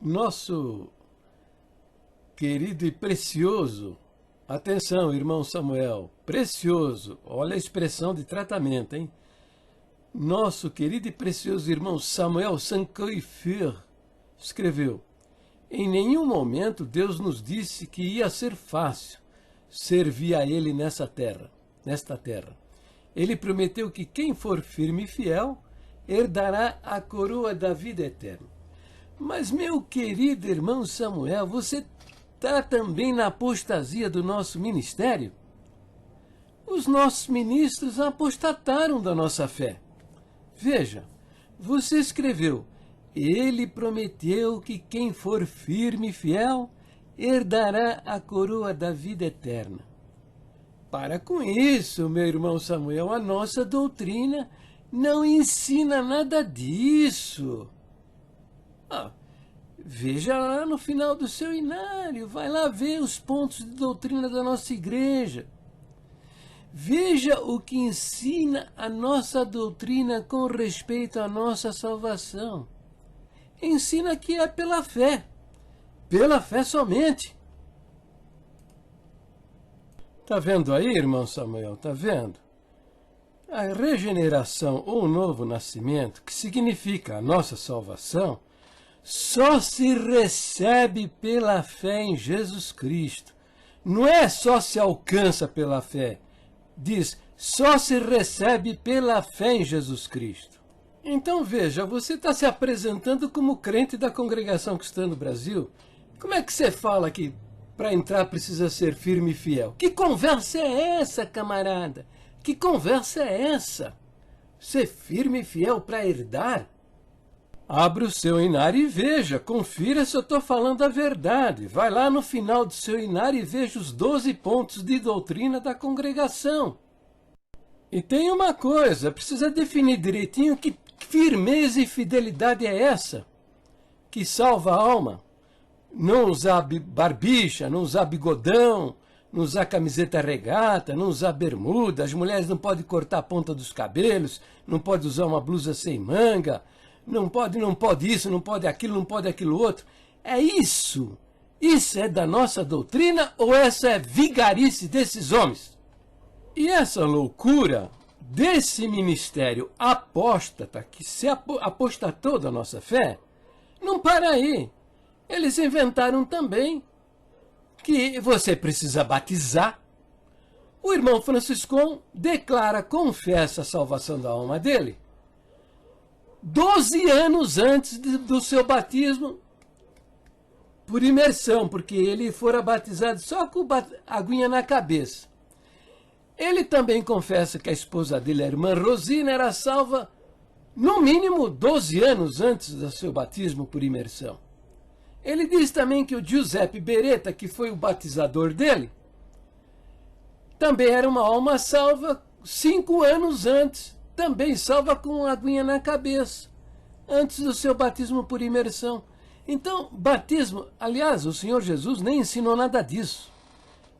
Nosso querido e precioso, atenção, irmão Samuel, precioso, olha a expressão de tratamento, hein? Nosso querido e precioso irmão Samuel Sankoifer escreveu: em nenhum momento Deus nos disse que ia ser fácil servir a Ele nesta terra. Ele prometeu que quem for firme e fiel herdará a coroa da vida eterna. Mas, meu querido irmão Samuel, você está também na apostasia do nosso ministério? Os nossos ministros apostataram da nossa fé. Veja, você escreveu: ele prometeu que quem for firme e fiel herdará a coroa da vida eterna. Para com isso, meu irmão Samuel, a nossa doutrina não ensina nada disso. Veja lá no final do seu inário, vai lá ver os pontos de doutrina da nossa igreja. Veja o que ensina a nossa doutrina com respeito à nossa salvação. Ensina que é pela fé somente. Tá vendo aí, irmão Samuel? Tá vendo? A regeneração ou novo nascimento, que significa a nossa salvação, só se recebe pela fé em Jesus Cristo. Não é só se alcança pela fé. Diz, só se recebe pela fé em Jesus Cristo. Então veja, você está se apresentando como crente da Congregação Cristã do Brasil. Como é que você fala que para entrar precisa ser firme e fiel? Que conversa é essa, camarada? Que conversa é essa? Ser firme e fiel para herdar? Abra o seu inário e veja, confira se eu estou falando a verdade. Vai lá no final do seu inário e veja os 12 pontos de doutrina da congregação. E tem uma coisa, precisa definir direitinho que firmeza e fidelidade é essa que salva a alma. Não usar barbicha, não usar bigodão, não usar camiseta regata, não usar bermuda, as mulheres não podem cortar a ponta dos cabelos, não pode usar uma blusa sem manga, não pode isso, não pode aquilo outro. É isso. Isso é da nossa doutrina ou essa é vigarice desses homens? E essa loucura desse ministério apóstata, que se apostatou da nossa fé, não para aí. Eles inventaram também que você precisa batizar. O irmão Franciscão confessa a salvação da alma dele 12 anos antes do seu batismo por imersão, porque ele fora batizado só com a aguinha na cabeça. Ele também confessa que a esposa dele, a irmã Rosina, era salva no mínimo 12 anos antes do seu batismo por imersão. Ele diz também que o Giuseppe Beretta, que foi o batizador dele, também era uma alma salva 5 anos antes, também salva com a aguinha na cabeça, antes do seu batismo por imersão. Então, batismo, aliás, o Senhor Jesus nem ensinou nada disso.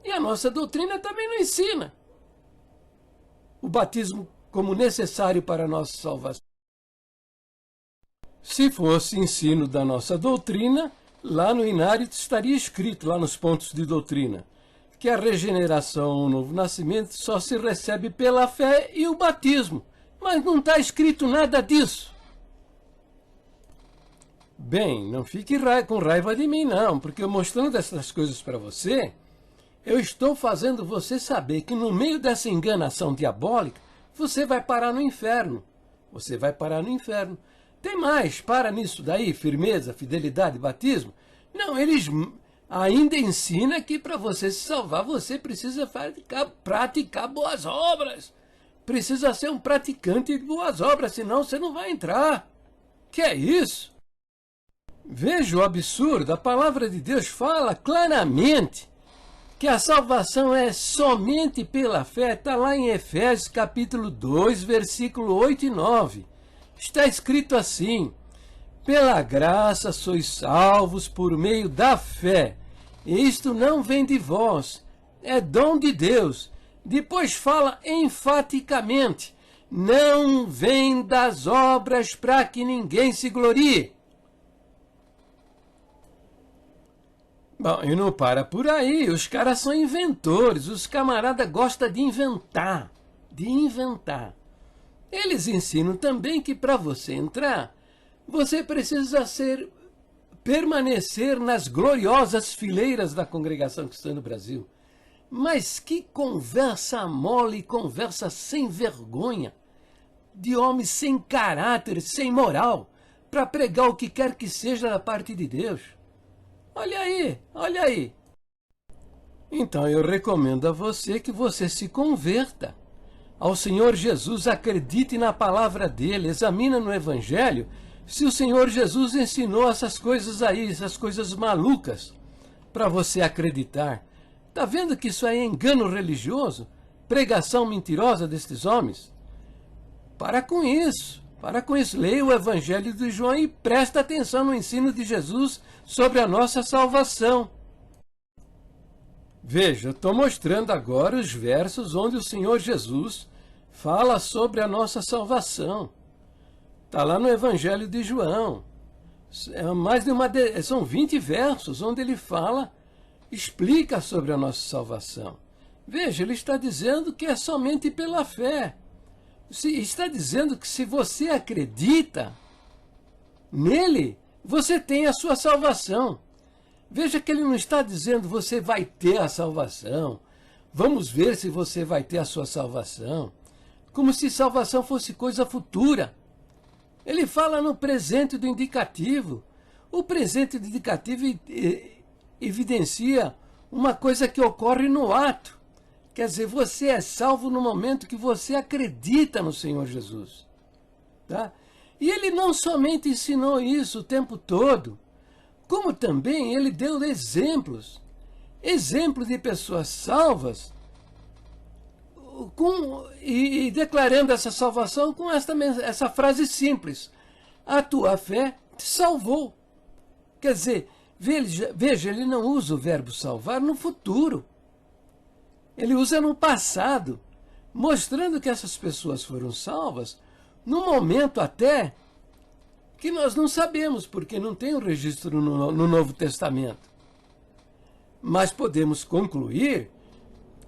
E a nossa doutrina também não ensina o batismo como necessário para a nossa salvação. Se fosse ensino da nossa doutrina, lá no inário estaria escrito, lá nos pontos de doutrina, que a regeneração ou o novo nascimento só se recebe pela fé e o batismo. Mas não está escrito nada disso. Bem, não fique com raiva de mim não, porque eu mostrando essas coisas para você, eu estou fazendo você saber que no meio dessa enganação diabólica, você vai parar no inferno. Você vai parar no inferno. Tem mais, para nisso daí, firmeza, fidelidade, batismo. Não, eles ainda ensinam que para você se salvar, você precisa praticar boas obras. Precisa ser um praticante de boas obras, senão você não vai entrar. Que é isso? Veja o absurdo, a palavra de Deus fala claramente que a salvação é somente pela fé. Está lá em Efésios capítulo 2, versículo 8 e 9. Está escrito assim: pela graça sois salvos por meio da fé. Isto não vem de vós, é dom de Deus. Depois fala enfaticamente: não vem das obras para que ninguém se glorie. Bom, e não para por aí, os caras são inventores, os camaradas gostam de inventar, de inventar. Eles ensinam também que para você entrar, você precisa permanecer nas gloriosas fileiras da congregação cristã no Brasil. Mas que conversa mole, conversa sem vergonha, de homem sem caráter, sem moral, para pregar o que quer que seja da parte de Deus. Olha aí, olha aí. Então eu recomendo a você que você se converta ao Senhor Jesus, acredite na palavra dele, examina no Evangelho se o Senhor Jesus ensinou essas coisas aí, essas coisas malucas, para você acreditar. Está vendo que isso aí é engano religioso? Pregação mentirosa destes homens? Para com isso. Para com isso, leia o Evangelho de João e presta atenção no ensino de Jesus sobre a nossa salvação. Veja, eu estou mostrando agora os versos onde o Senhor Jesus fala sobre a nossa salvação. Está lá no Evangelho de João. São 20 versos onde ele explica sobre a nossa salvação. Veja, ele está dizendo que é somente pela fé. Está dizendo que se você acredita nele, você tem a sua salvação. Veja que ele não está dizendo você vai ter a salvação. Vamos ver se você vai ter a sua salvação. Como se salvação fosse coisa futura. Ele fala no presente do indicativo. O presente do indicativo evidencia uma coisa que ocorre no ato. Quer dizer, você é salvo no momento que você acredita no Senhor Jesus. Tá? E ele não somente ensinou isso o tempo todo, como também ele deu exemplos de pessoas salvas, e declarando essa salvação com essa frase simples: a tua fé te salvou. Quer dizer, veja, ele não usa o verbo salvar no futuro. Ele usa no passado, mostrando que essas pessoas foram salvas num momento até que nós não sabemos, porque não tem o registro no Novo Testamento. Mas podemos concluir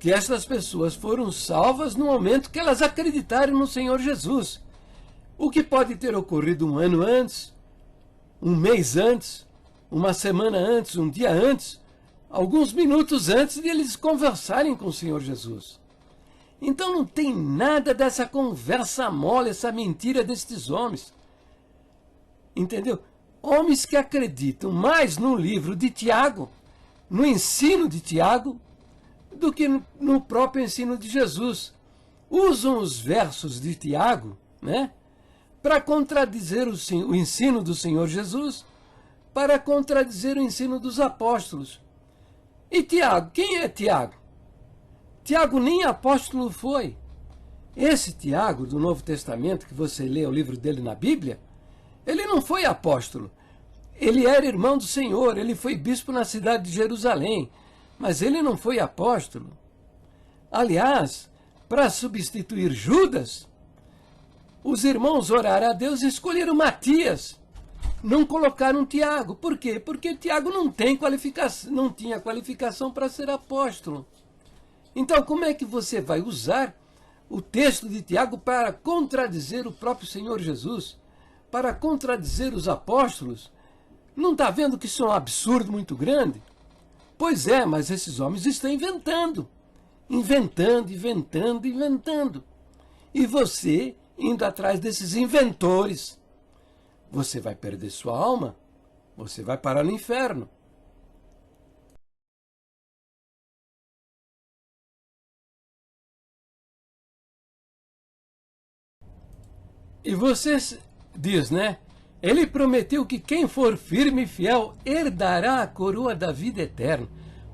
que essas pessoas foram salvas no momento que elas acreditaram no Senhor Jesus. O que pode ter ocorrido um ano antes, um mês antes, uma semana antes, um dia antes, alguns minutos antes de eles conversarem com o Senhor Jesus. Então não tem nada dessa conversa mole, essa mentira destes homens. Entendeu? Homens que acreditam mais no livro de Tiago, no ensino de Tiago, do que no próprio ensino de Jesus. Usam os versos de Tiago, né, para contradizer o ensino do Senhor Jesus, para contradizer o ensino dos apóstolos. E Tiago, quem é Tiago? Tiago nem apóstolo foi. Esse Tiago do Novo Testamento, que você lê o livro dele na Bíblia, ele não foi apóstolo. Ele era irmão do Senhor, ele foi bispo na cidade de Jerusalém, mas ele não foi apóstolo. Aliás, para substituir Judas, os irmãos oraram a Deus e escolheram Matias. Não colocaram Tiago. Por quê? Porque Tiago não tinha qualificação para ser apóstolo. Então, como é que você vai usar o texto de Tiago para contradizer o próprio Senhor Jesus? Para contradizer os apóstolos? Não está vendo que isso é um absurdo muito grande? Pois é, mas esses homens estão inventando. Inventando, inventando, inventando. E você, indo atrás desses inventores, você vai perder sua alma, você vai parar no inferno. E você diz, né? Ele prometeu que quem for firme e fiel herdará a coroa da vida eterna.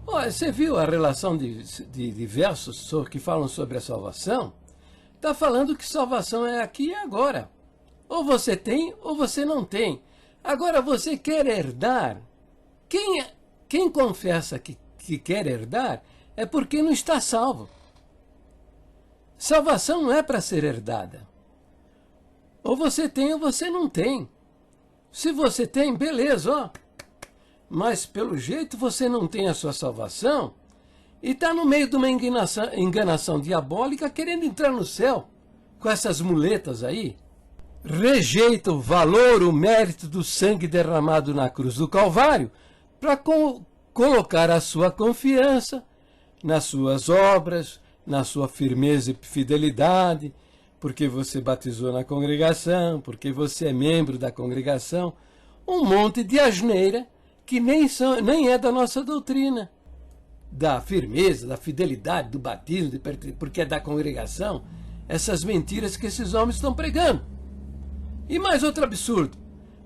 Olha, você viu a relação de versos que falam sobre a salvação? Está falando que salvação é aqui e agora. Ou você tem, ou você não tem. Agora, você quer herdar. Quem confessa que quer herdar é porque não está salvo. Salvação não é para ser herdada. Ou você tem, ou você não tem. Se você tem, beleza, ó. mas pelo jeito você não tem a sua salvação e está no meio de uma enganação diabólica querendo entrar no céu com essas muletas aí. Rejeita o valor, o mérito do sangue derramado na cruz do Calvário para colocar a sua confiança nas suas obras, na sua firmeza e fidelidade, porque você batizou na congregação, porque você é membro da congregação, um monte de asneira que nem é da nossa doutrina, da firmeza, da fidelidade, do batismo, porque é da congregação, essas mentiras que esses homens estão pregando. E mais outro absurdo,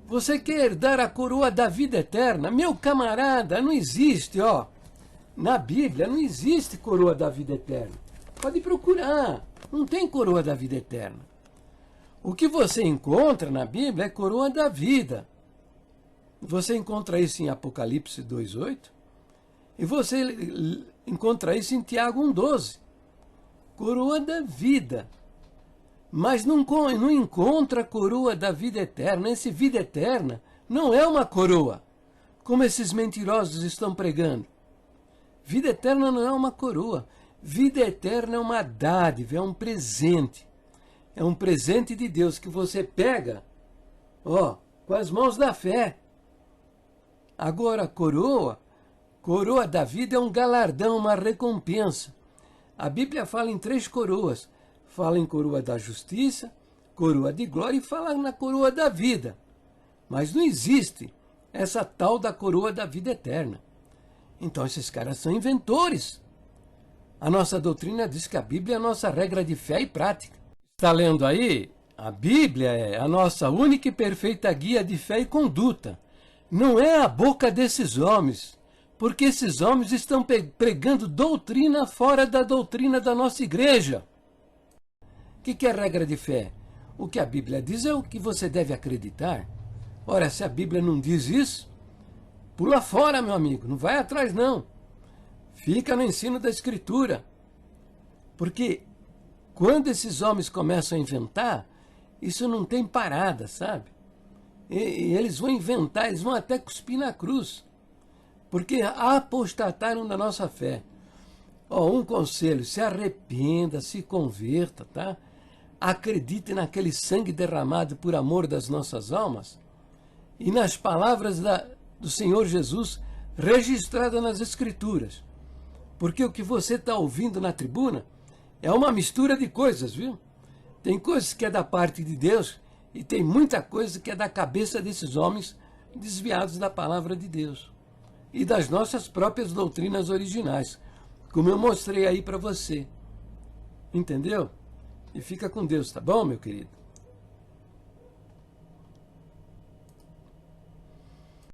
você quer herdar a coroa da vida eterna? Meu camarada, não existe, ó. Na Bíblia não existe coroa da vida eterna. Pode procurar, não tem coroa da vida eterna. O que você encontra na Bíblia é coroa da vida. Você encontra isso em Apocalipse 2:8 e você encontra isso em Tiago 1:12. Coroa da vida. Mas não encontra a coroa da vida eterna. Essa vida eterna não é uma coroa, como esses mentirosos estão pregando. Vida eterna não é uma coroa. Vida eterna é uma dádiva, é um presente. É um presente de Deus que você pega, ó, com as mãos da fé. Agora, coroa da vida é um galardão, uma recompensa. A Bíblia fala em 3 coroas. Fala em coroa da justiça, coroa de glória e fala na coroa da vida. Mas não existe essa tal da coroa da vida eterna. Então esses caras são inventores. A nossa doutrina diz que a Bíblia é a nossa regra de fé e prática. Está lendo aí? A Bíblia é a nossa única e perfeita guia de fé e conduta. Não é a boca desses homens, porque esses homens estão pregando doutrina fora da doutrina da nossa igreja. O que é regra de fé? O que a Bíblia diz é o que você deve acreditar. Ora, se a Bíblia não diz isso, pula fora, meu amigo, não vai atrás não. Fica no ensino da Escritura. Porque quando esses homens começam a inventar, isso não tem parada, sabe? E eles vão inventar, eles vão até cuspir na cruz. Porque apostataram da nossa fé. Ó, um conselho, se arrependa, se converta, tá? Acredite naquele sangue derramado por amor das nossas almas e nas palavras do Senhor Jesus registradas nas Escrituras. Porque o que você está ouvindo na tribuna é uma mistura de coisas, viu? Tem coisas que é da parte de Deus e tem muita coisa que é da cabeça desses homens desviados da palavra de Deus e das nossas próprias doutrinas originais, como eu mostrei aí para você. Entendeu? E fica com Deus, tá bom, meu querido?